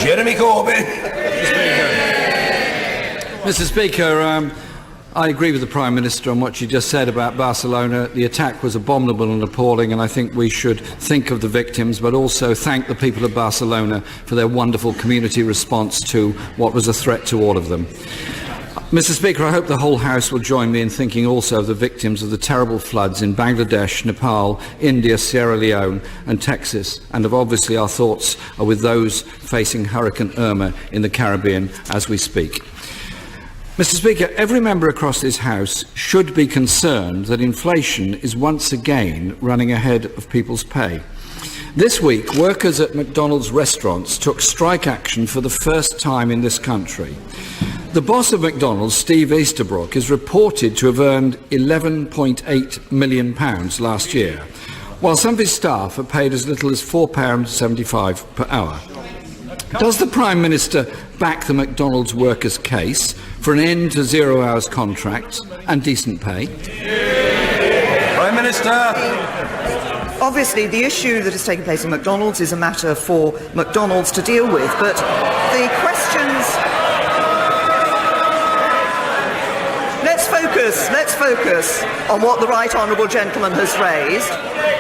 Jeremy Corbyn. Mr. Speaker, I agree with the Prime Minister on what she just said about Barcelona. The attack was abominable and appalling, and I think we should think of the victims, but also thank the people of Barcelona for their wonderful community response to what was a threat to all of them. Mr. Speaker, I hope the whole House will join me in thinking also of the victims of the terrible floods in Bangladesh, Nepal, India, Sierra Leone and Texas, and obviously our thoughts are with those facing Hurricane Irma in the Caribbean as we speak. Mr. Speaker, every member across this House should be concerned that inflation is once again running ahead of people's pay. This week, workers at McDonald's restaurants took strike action for the first time in this country. The boss of McDonald's, Steve Easterbrook, is reported to have earned £11.8 million last year, while some of his staff are paid as little as £4.75 per hour. Does the Prime Minister back the McDonald's workers' case for an end to 0 hours contracts and decent pay? Prime Minister. Obviously, the issue that has taken place in McDonald's is a matter for McDonald's to deal with, but the questions... Let's focus on what the Right Honourable Gentleman has raised,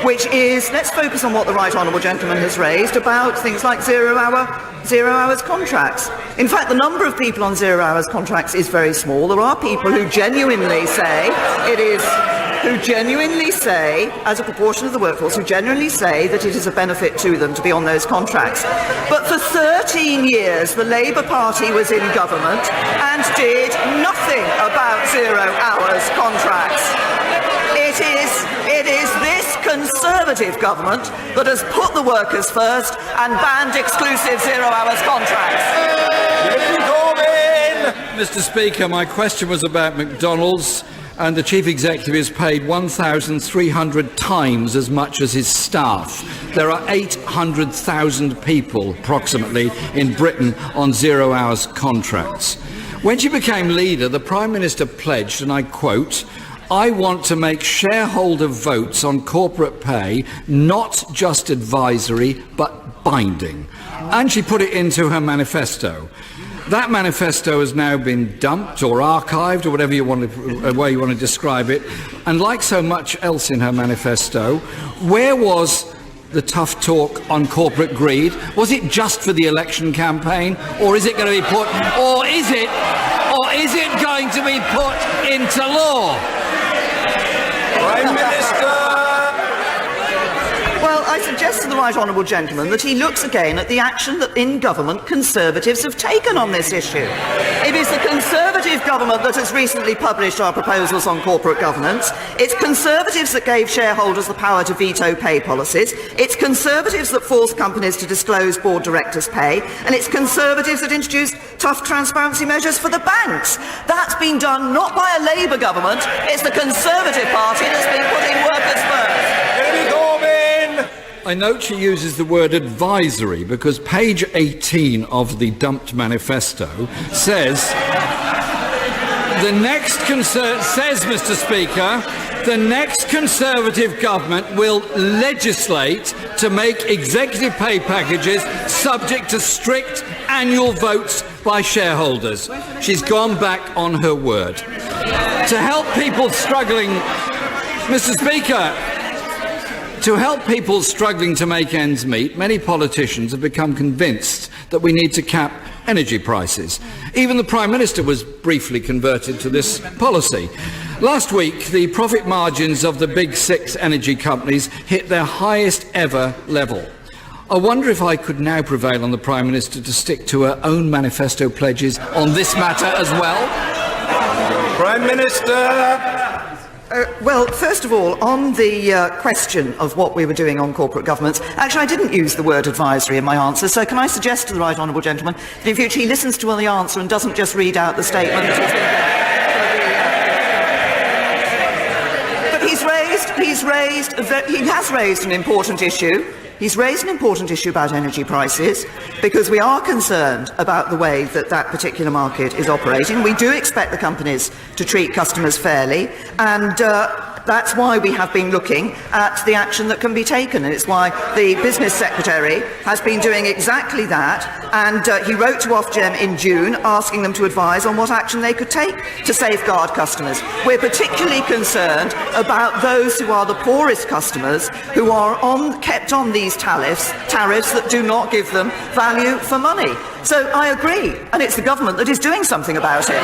which is, let's focus on what the Right Honourable Gentleman has raised about things like 0 hours contracts. In fact, the number of people on 0 hours contracts is very small. There are people who genuinely say as a proportion of the workforce, who genuinely say that it is a benefit to them to be on those contracts. But for 13 years, the Labour Party was in government and did nothing about 0 hours contracts. It is this Conservative government that has put the workers first and banned exclusive 0 hours contracts. Mr. Speaker, my question was about McDonald's, and the Chief Executive is paid 1,300 times as much as his staff. There are 800,000 people, approximately, in Britain on 0 hours contracts. When she became leader, the Prime Minister pledged, and I quote, "I want to make shareholder votes on corporate pay not just advisory, but binding." And she put it into her manifesto. That manifesto has now been dumped or archived, or whatever way you want to describe it. And like so much else in her manifesto, where was the tough talk on corporate greed? Was it just for the election campaign, or is it going to be put, or is it going to be put into law? Prime Minister. Well, I suggest to the Right Honourable Gentleman that he looks again at the action that in government Conservatives have taken on this issue. It is the Conservative government that has recently published our proposals on corporate governance. It's Conservatives that gave shareholders the power to veto pay policies. It's Conservatives that forced companies to disclose board directors' pay. And it's Conservatives that introduced tough transparency measures for the banks. That's been done not by a Labour government. It's the Conservative Party that's been putting workers first. I note she uses the word advisory because page 18 of the dumped manifesto says, Mr. Speaker, the next Conservative government will legislate to make executive pay packages subject to strict annual votes by shareholders. She's gone back on her word. To help people struggling, Mr. Speaker, to help people struggling to make ends meet, many politicians have become convinced that we need to cap energy prices. Even the Prime Minister was briefly converted to this policy. Last week, the profit margins of the big six energy companies hit their highest ever level. I wonder if I could now prevail on the Prime Minister to stick to her own manifesto pledges on this matter as well. Prime Minister. Well, first of all, on the question of what we were doing on corporate governance, actually I didn't use the word advisory in my answer, so can I suggest to the Right Honourable Gentleman that in future he listens to the answer and doesn't just read out the statement. But he has raised an important issue. He's raised an important issue about energy prices because we are concerned about the way that that particular market is operating. We do expect the companies to treat customers fairly, and That's why we have been looking at the action that can be taken, and it's why the Business Secretary has been doing exactly that, and he wrote to Ofgem in June asking them to advise on what action they could take to safeguard customers. We're particularly concerned about those who are the poorest customers, who are kept on these tariffs that do not give them value for money. So I agree, and it's the government that is doing something about it.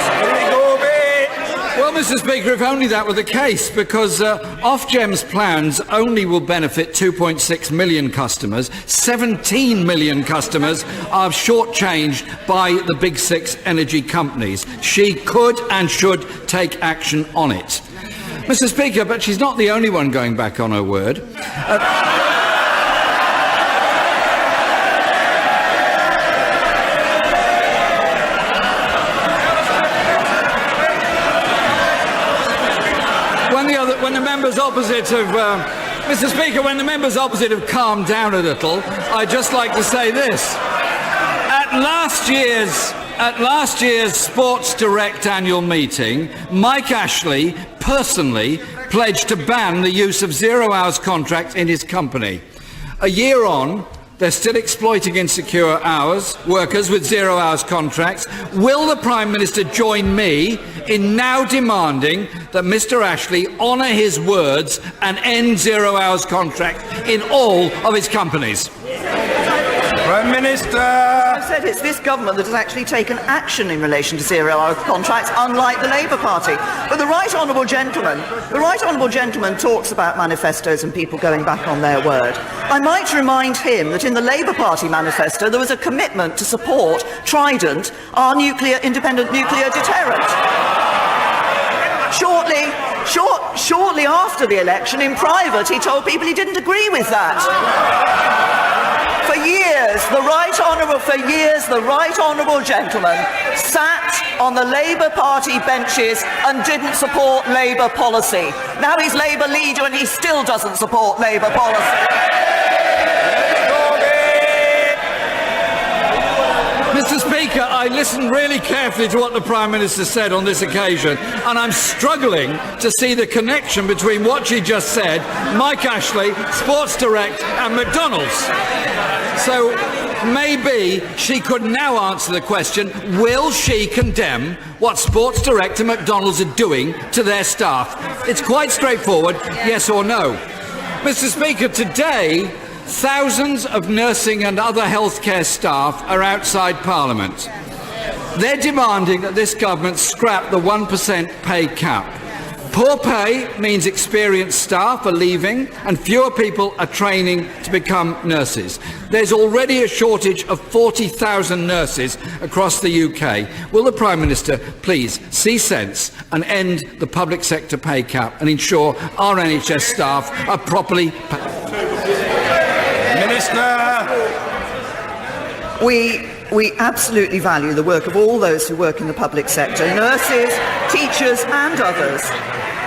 Well, Mr. Speaker, if only that were the case, because Ofgem's plans only will benefit 2.6 million customers. 17 million customers are shortchanged by the big six energy companies. She could and should take action on it. Mr. Speaker, but she's not the only one going back on her word. When the members opposite have, Mr. Speaker, when the members opposite have calmed down a little, I'd just like to say this. At last year's Sports Direct annual meeting, Mike Ashley personally pledged to ban the use of zero-hours contracts in his company. A year on, they're still exploiting insecure workers with zero-hours contracts. Will the Prime Minister join me in now demanding that Mr. Ashley honour his words and end zero-hours contracts in all of his companies? Prime Minister. I've said it's this government that has actually taken action in relation to zero-hour contracts, unlike the Labour Party. But the Right Honourable Gentleman talks about manifestos and people going back on their word. I might remind him that in the Labour Party manifesto there was a commitment to support Trident, our independent nuclear deterrent. Shortly after the election, in private, he told people he didn't agree with that. For years, the Right Honourable Gentleman sat on the Labour Party benches and didn't support Labour policy. Now he's Labour leader and he still doesn't support Labour policy. Mr. Speaker, I listened really carefully to what the Prime Minister said on this occasion, and I'm struggling to see the connection between what she just said, Mike Ashley, Sports Direct and McDonald's. So maybe she could now answer the question, will she condemn what Sports Direct and McDonald's are doing to their staff? It's quite straightforward, yes or no. Mr. Speaker, today, thousands of nursing and other healthcare staff are outside Parliament. They're demanding that this government scrap the 1% pay cap. Poor pay means experienced staff are leaving and fewer people are training to become nurses. There's already a shortage of 40,000 nurses across the UK. Will the Prime Minister please see sense and end the public sector pay cap and ensure our NHS staff are properly paid? Minister. We absolutely value the work of all those who work in the public sector, nurses, teachers and others,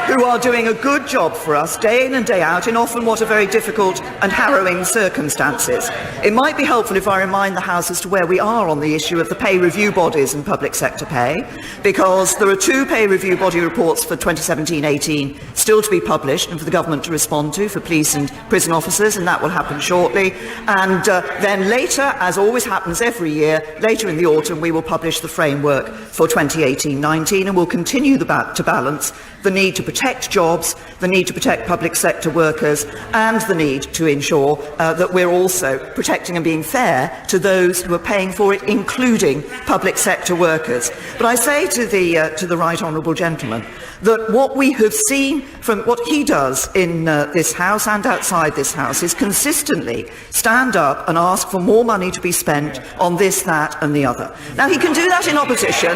who are doing a good job for us day in and day out in often what are very difficult and harrowing circumstances. It might be helpful if I remind the House as to where we are on the issue of the pay review bodies and public sector pay, because there are two pay review body reports for 2017-18 still to be published and for the government to respond to for police and prison officers, and that will happen shortly. And then later, as always happens every year, later in the autumn we will publish the framework for 2018-19, and we'll continue to balance the need to protect jobs, the need to protect public sector workers, and the need to ensure that we're also protecting and being fair to those who are paying for it, including public sector workers. But I say to the Right Honourable Gentleman that what we have seen from what he does in this House and outside this House is consistently stand up and ask for more money to be spent on this, that and the other. Now, he can do that in opposition.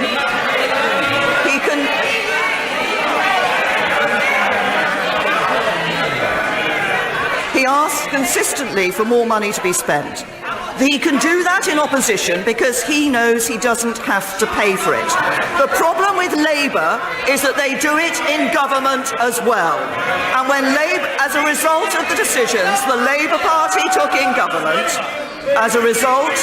He asks consistently for more money to be spent. He can do that in opposition because he knows he doesn't have to pay for it. The problem with Labour is that they do it in government as well. And when as a result of the decisions the Labour Party took in government, as a result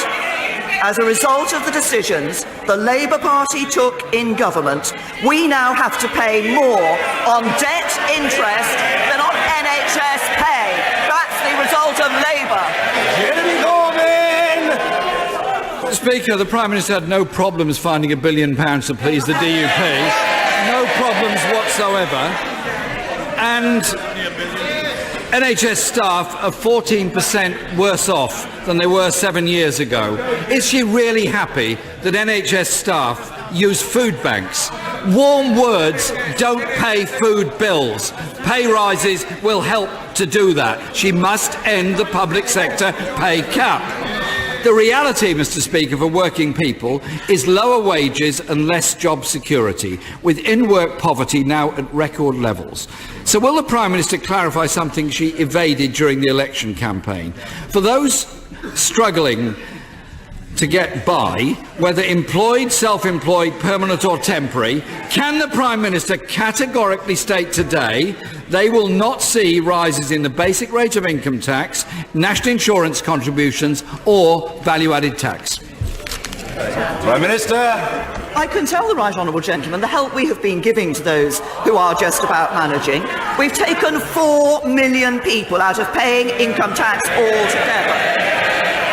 as a result of the decisions the Labour Party took in government, we now have to pay more on debt interest than on NHS pay. That's the result of Labour. Jeremy Corbyn! Speaker, the Prime Minister had no problems finding £1 billion to please the DUP. No problems whatsoever. And NHS staff are 14% worse off than they were 7 years ago. Is she really happy that NHS staff use food banks? Warm words don't pay food bills. Pay rises will help to do that. She must end the public sector pay cap. The reality, Mr. Speaker, for working people is lower wages and less job security, with in-work poverty now at record levels. So will the Prime Minister clarify something she evaded during the election campaign? For those struggling to get by, whether employed, self-employed, permanent or temporary, can the Prime Minister categorically state today they will not see rises in the basic rate of income tax, national insurance contributions or value-added tax? Prime Minister. I can tell the right honourable gentleman the help we have been giving to those who are just about managing. We've taken 4 million people out of paying income tax altogether.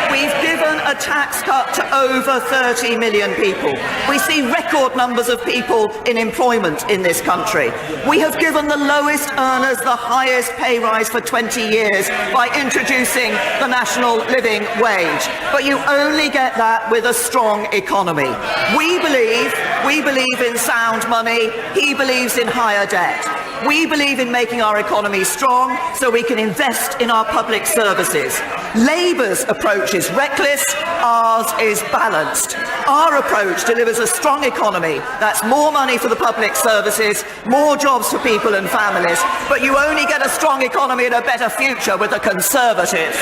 We've given a tax cut to over 30 million people. We see record numbers of people in employment in this country. We have given the lowest earners the highest pay rise for 20 years by introducing the national living wage. But you only get that with a strong economy. We believe in sound money. He believes in higher debt. We believe in making our economy strong so we can invest in our public services. Labour's approach is reckless, ours is balanced. Our approach delivers a strong economy. That's more money for the public services, more jobs for people and families. But you only get a strong economy and a better future with the Conservatives.